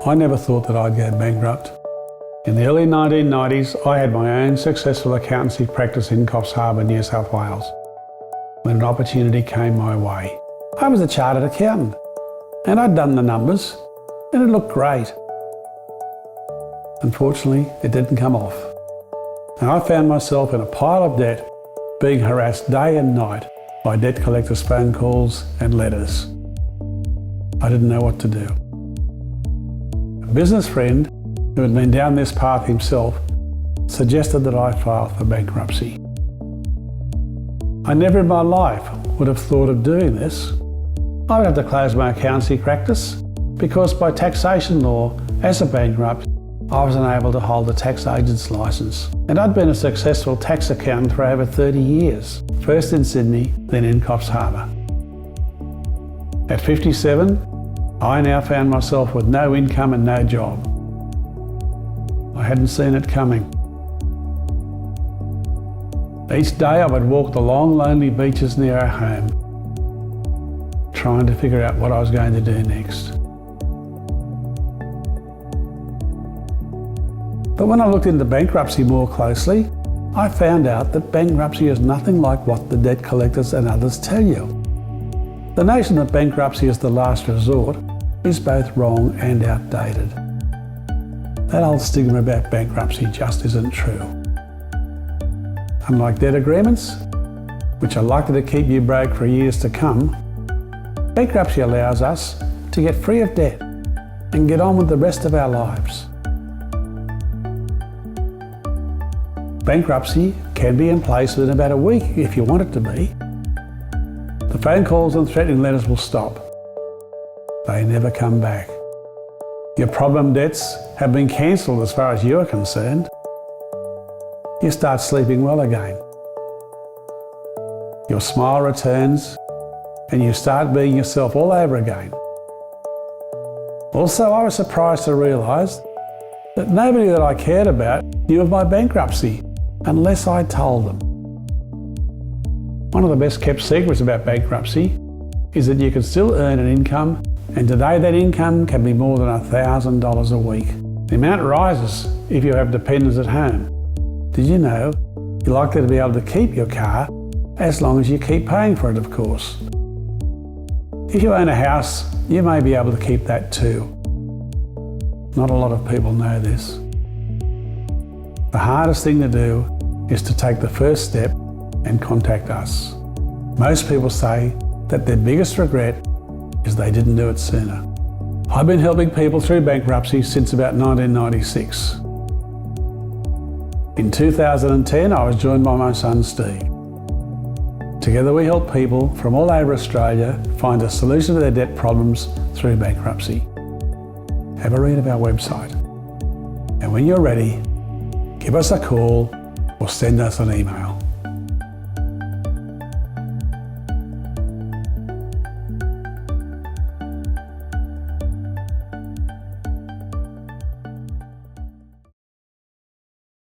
I never thought that I'd go bankrupt. In the early 1990s, I had my own successful accountancy practice in Coffs Harbour, New South Wales, when an opportunity came my way. I was a chartered accountant, and I'd done the numbers, and it looked great. Unfortunately, it didn't come off. And I found myself in a pile of debt, being harassed day and night by debt collectors' phone calls and letters. I didn't know what to do. A business friend who had been down this path himself suggested that I file for bankruptcy. I never in my life would have thought of doing this. I would have to close my accountancy practice because by taxation law, as a bankrupt, I was unable to hold a tax agent's licence. And I'd been a successful tax accountant for over 30 years, first in Sydney, then in Coffs Harbour. At 57, I now found myself with no income and no job. I hadn't seen it coming. Each day I would walk the long, lonely beaches near our home, trying to figure out what I was going to do next. But when I looked into bankruptcy more closely, I found out that bankruptcy is nothing like what the debt collectors and others tell you. The notion that bankruptcy is the last resort is both wrong and outdated. That old stigma about bankruptcy just isn't true. Unlike debt agreements, which are likely to keep you broke for years to come, bankruptcy allows us to get free of debt and get on with the rest of our lives. Bankruptcy can be in place within about a week if you want it to be. The phone calls and threatening letters will stop. They never come back. Your problem debts have been cancelled as far as you are concerned. You start sleeping well again. Your smile returns and you start being yourself all over again. Also, I was surprised to realise that nobody that I cared about knew of my bankruptcy unless I told them. One of the best kept secrets about bankruptcy is that you can still earn an income, and today that income can be more than $1,000 a week. The amount rises if you have dependents at home. Did you know you're likely to be able to keep your car as long as you keep paying for it, of course? If you own a house, you may be able to keep that too. Not a lot of people know this. The hardest thing to do is to take the first step and contact us. Most people say that their biggest regret is they didn't do it sooner. I've been helping people through bankruptcy since about 1996. In 2010, I was joined by my son Steve. Together we help people from all over Australia find a solution to their debt problems through bankruptcy. Have a read of our website. And when you're ready, give us a call or send us an email.